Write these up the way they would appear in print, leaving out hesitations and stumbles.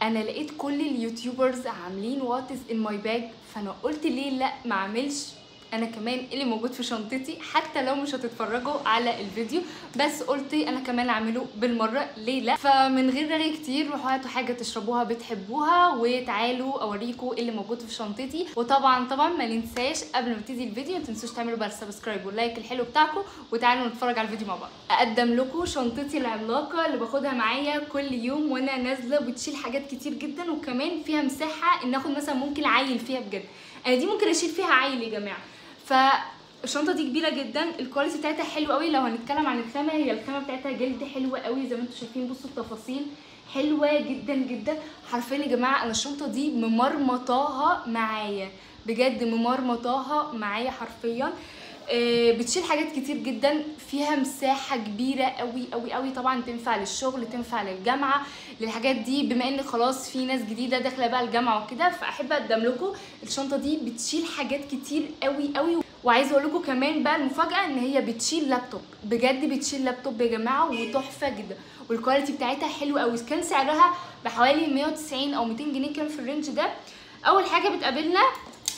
انا لقيت كل اليوتيوبرز عاملين وات از ان ماي باج، فانا قلت ليه لا ما اعملش انا كمان إيه اللي موجود في شنطتي، حتى لو مش هتتفرجوا على الفيديو بس قلت انا كمان اعمله بالمره، ليه لا؟ فمن غير رغي كتير روحوا هاتوا حاجه تشربوها بتحبوها وتعالوا اوريكم ايه اللي موجود في شنطتي. وطبعا ما ننساش قبل ما نبتدي الفيديو ما تنسوش تعملوا بقى السبسكرايب واللايك الحلو بتاعكم، وتعالوا نتفرج على الفيديو مع بعض. اقدم لكم شنطتي العملاقه اللي باخدها معايا كل يوم وانا نازله، بتشيل حاجات كتير جدا وكمان فيها مساحه ان اخد مثلا ممكن عيل فيها بجد. انا دي ممكن اشيل فيها عيل يا جماعه. فالشنطه دي كبيره جدا، الكواليتي بتاعتها حلوه قوي. لو هنتكلم عن الخامه، هي الخامه بتاعتها جلد حلوه قوي زي ما انتم شايفين. بصوا التفاصيل حلوه جدا جدا حرفيا يا جماعه. انا الشنطه دي ممرمطاها معايا بجد، ممرمطاها معايا حرفيا. بتشيل حاجات كتير جدا، فيها مساحه كبيره قوي قوي قوي. طبعا تنفع للشغل، تنفع للجامعه، للحاجات دي. بما ان خلاص في ناس جديده داخله بقى الجامعه وكده، فاحب اقدم لكم الشنطه دي بتشيل حاجات كتير قوي قوي. وعايزه اقول لكم كمان بقى المفاجاه ان هي بتشيل لابتوب، بجد بتشيل لابتوب يا جماعه وتحفه جدا. والكواليتي بتاعتها حلوه قوي. كان سعرها بحوالي 190 او 200 جنيه، كان في الرينج ده. اول حاجه بتقابلنا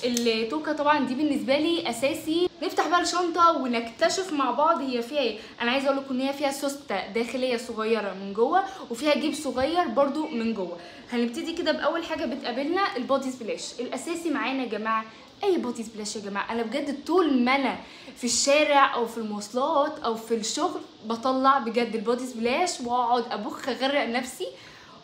التوكه، طبعا دي بالنسبه لي اساسي. نفتح بقى الشنطه ونكتشف مع بعض هي فيها ايه. انا عايزه اقول لكم ان هي فيها سوسته داخليه صغيره من جوه، وفيها جيب صغير برده من جوه. هنبتدي كده باول حاجه بتقابلنا البودي سبلاش الاساسي معانا يا جماعه. اي بودي سبلاش يا جماعه، انا بجد طول ما انا في الشارع او في المواصلات او في الشغل بطلع بجد البودي سبلاش واقعد ابخ اغرق نفسي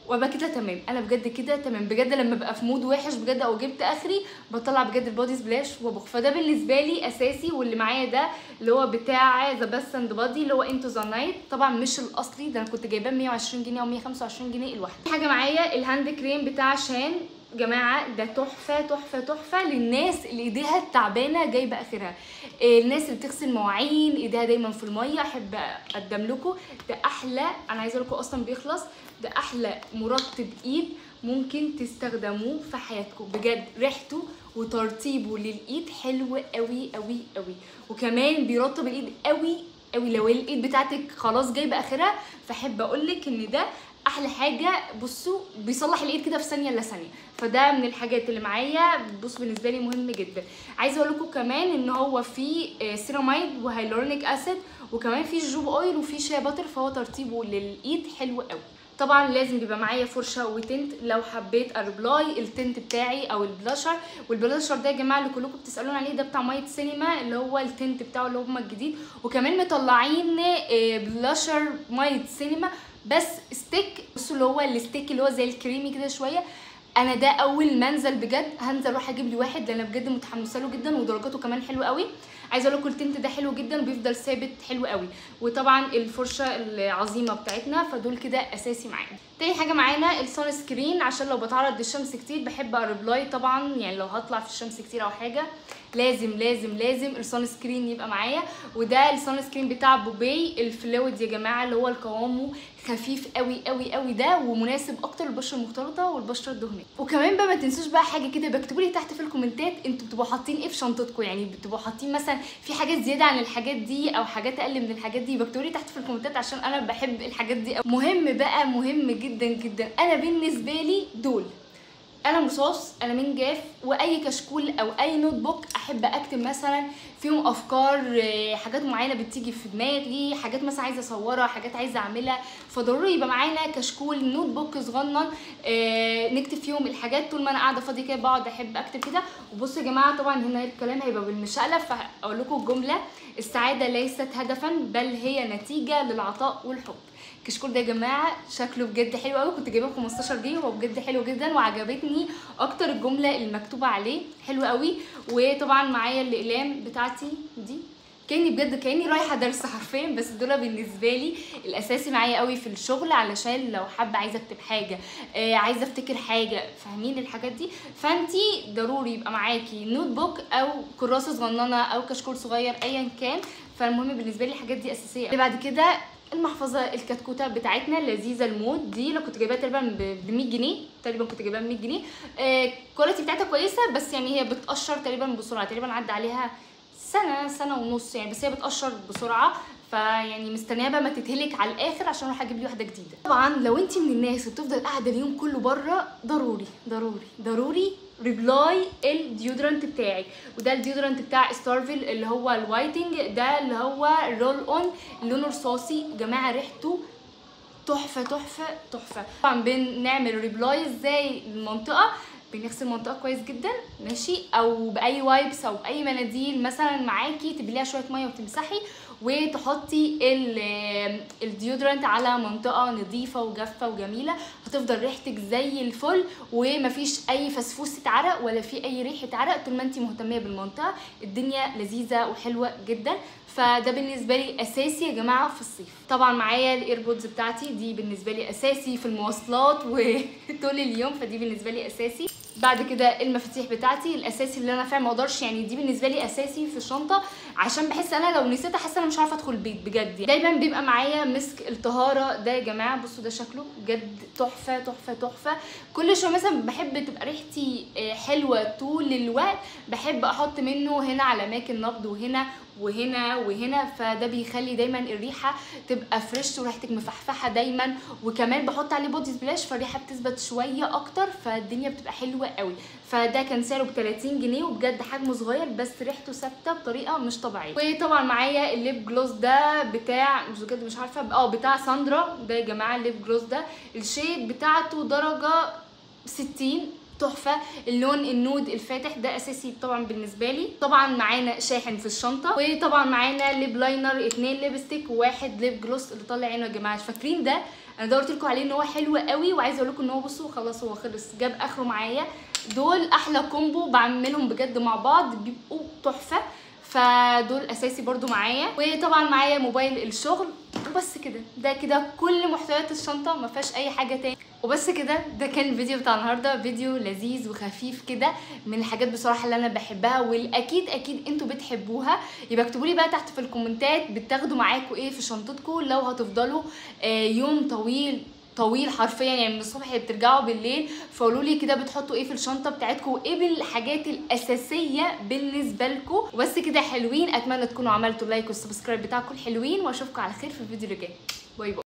وابقى كده تمام. انا بجد كده تمام بجد. لما ببقى في مود وحش بجد او جبت اخري بطلع بجد البودي سبلاش وابخ. فده بالنسبه لي اساسي. واللي معايا ده اللي هو بتاع ذا بيست اند بادي اللي هو انتو ذا نايت، طبعا مش الاصلي ده، انا كنت جايباه 120 جنيه او 125 جنيه الواحده. حاجه معايا الهاند كريم بتاع شان جماعه، ده تحفه تحفه تحفه للناس اللي ايديها تعبانه جايبه اخرها. الناس اللي بتغسل مواعين ايديها دايما في الميه، احب اقدم لكم ده احلى. انا عايزه لكم اصلا بيخلص، ده احلى مرطب ايد ممكن تستخدموه في حياتكم بجد. ريحته وترطيبه للايد حلو قوي قوي قوي، وكمان بيرطب الايد قوي قوي. لو الايد بتاعتك خلاص جايبه اخرها فاحب اقولك ان ده احلى حاجه. بصوا بيصلح الايد كده في ثانيه الا ثانيه. فده من الحاجات اللي معايا بص بالنسبه لي مهم جدا. عايزه اقول لكم كمان ان هو فيه سيراميد وهايلورونيك اسيد، وكمان فيه جوب اويل وفيه شيا باتر، فهو ترطيبه للايد حلو قوي. طبعا لازم بيبقى معايا فرشه وتنت لو حبيت اربلاي التنت بتاعي او البلاشر. والبلاشر ده يا جماعه اللي كلكم بتسالون عليه ده بتاع مايت سينما، اللي هو التنت بتاعه اللي هم الجديد. وكمان مطلعين بلاشر مايت سينما بس ستيك. بصوا اللي هو الستيك اللي هو زي الكريمي كده شويه. انا ده اول ما انزل بجد هنزل اروح اجيب لي واحد، لان انا بجد متحمسه له جدا ودرجاته كمان حلوه قوي. عايزه اقول لكم التنت ده حلو جدا وبيفضل ثابت حلو قوي. وطبعا الفرشه العظيمه بتاعتنا، فدول كده اساسي معانا. تاني حاجه معانا السان سكرين، عشان لو بتعرض للشمس كتير بحب اربلاي طبعا، يعني لو هطلع في الشمس كتير او حاجه لازم لازم لازم السان سكرين يبقى معايا. وده السان سكرين بتاع بوبي الفلويد يا جماعه، اللي هو قوامه خفيف قوي قوي قوي ده، ومناسب اكتر للبشره المختلطه والبشره الدهنيه. وكمان بقى ما تنسوش بقى حاجه كده، بكتبوا لي تحت في الكومنتات انتوا بتبقوا حاطين ايه في شنطتكم. يعني بتبقوا حاطين مثلا في حاجات زياده عن الحاجات دي او حاجات اقل من الحاجات دي، بكتبوا لي تحت في الكومنتات عشان انا بحب الحاجات دي. مهم بقى مهم جدا جدا. انا بالنسبه لي دول قلم رصاص، قلمين جاف، واي كشكول او اي نوت بوك احب اكتب مثلا فيهم افكار، حاجات معينه بتيجي في دماغي، حاجات مثلا عايزه اصورها، حاجات عايزه اعملها. فضروري يبقى معانا كشكول نوت بوك صغنن نكتب فيهم الحاجات. طول ما انا قاعده فاضيه كده بقعد احب اكتب كده. وبصوا يا جماعه طبعا هنا الكلام هيبقى بالمشقلب، فاقول لكم الجمله: السعاده ليست هدفا بل هي نتيجه للعطاء والحب. الكشكول ده يا جماعه شكله بجد حلو قوي، كنت جايباه ب 15 جنيه، هو بجد حلو جدا وعجبتني اكتر الجمله المكتوبه عليه حلوه قوي. وطبعا معايا الاقلام بتاعتي دي، كاني رايحه درس حرفيا، بس دول بالنسبه لي الاساسي معايا قوي في الشغل، علشان لو حابه عايزه اكتب حاجه، عايزه افتكر حاجه، فاهمين الحاجات دي. فانتي ضروري يبقى معاكي نوت بوك او كراسه صغننه او كشكول صغير ايا كان. فالمهم بالنسبه لي الحاجات دي اساسيه. اللي بعد كده المحفظه الكتكوته بتاعتنا لذيذه الموت دي، اللي كنت جايباها تقريبا ب 100 جنيه تقريبا، كنت جايباها ب 100 جنيه. الكواليتي بتاعتها كويسه، بس يعني هي بتقشر تقريبا بسرعه، تقريبا عدى عليها سنه ونص يعني، بس هي بتقشر بسرعه. فيعني مستنيه بقى ما تتهلك على الاخر عشان اروح اجيب لي واحده جديده. طبعا لو انت من الناس اللي بتفضل قاعده اليوم كله بره، ضروري ضروري ضروري ريبلاي الديودرنت بتاعك. وده الديودرنت بتاع ستارفل اللي هو الوايتنج، ده اللي هو رول اون لونه رصاصي. جماعه ريحته تحفه تحفه تحفه. طبعا بنعمل ريبلاي ازاي للمنطقه، بنغسل المنطقه كويس جدا ماشي، او باي وايبس او باي مناديل مثلا معاكي، تبليها شويه ميه وتمسحي وتحطي الديودرنت على منطقه نظيفه وجافه وجميله. هتفضل ريحتك زي الفل ومفيش اي فسفوسه عرق ولا في اي ريحه عرق طول ما انت مهتميه بالمنطقه. الدنيا لذيذه وحلوه جدا. فده بالنسبه لي اساسي يا جماعه في الصيف. طبعا معايا الايربودز بتاعتي، دي بالنسبه لي اساسي في المواصلات وطول اليوم، فدي بالنسبه لي اساسي. بعد كده المفاتيح بتاعتي الاساسي اللي انا فعلا ما اقدرش، يعني دي بالنسبه لي اساسي في الشنطه، عشان بحس انا لو نسيتها حاسه انا مش عارفه ادخل البيت بجد. دايما بيبقى معايا مسك الطهاره ده يا جماعه، بصوا ده شكله بجد تحفه تحفه تحفه. كل شويه مثلا بحب تبقى ريحتي حلوه طول الوقت، بحب احط منه هنا على اماكن نبض وهنا وهنا وهنا، فده بيخلي دايما الريحه تبقى فريش وريحتك مفحفحه دايما. وكمان بحط عليه بودي سبلاش فالريحه بتثبت شويه اكتر، فالدنيا بتبقى حلوه قوي. فده كان سعره ب 30 جنيه وبجد حجمه صغير بس ريحته ثابته بطريقه مش طبيعيه. وطبعا معايا الليب جلوس ده بتاع بجد مش عارفه بتاع ساندرا ده يا جماعه. الليب جلوس ده الشيد بتاعته درجه 60 تحفه. اللون النود الفاتح ده اساسي طبعا بالنسبه لي. طبعا معانا شاحن في الشنطه، وطبعا معانا ليب لاينر 2 ليبستيك و1 ليب جلوس اللي طالع عينه يا جماعه. فاكرين ده انا دورت لكم عليه ان هو حلو قوي، وعايزه اقول لكم ان هو بصوا خلاص هو خلص جاب اخره معايا. دول احلى كومبو بعملهم بجد مع بعض بيبقوا تحفه، فدول اساسي برضو معايا. وطبعا معايا موبايل الشغل وبس كده. ده كده كل محتويات الشنطه ما فيهاش اي حاجه تاني. وبس كده ده كان الفيديو بتاع النهارده، فيديو لذيذ وخفيف كده من الحاجات بصراحه اللي انا بحبها والاكيد اكيد انتوا بتحبوها. يبقى اكتبوا لي بقى تحت في الكومنتات بتاخدوا معاكم ايه في شنطتكم لو هتفضلوا يوم طويل حرفيا، يعني من الصبح بترجعوا بالليل. فقولوا لي كده بتحطوا ايه في الشنطه بتاعتكم وايه بالحاجات الاساسيه بالنسبه لكم. وبس كده حلوين، اتمنى تكونوا عملتوا لايك والسبسكرايب بتاعكم الحلوين، واشوفكم على خير في الفيديو اللي جاي. باي باي.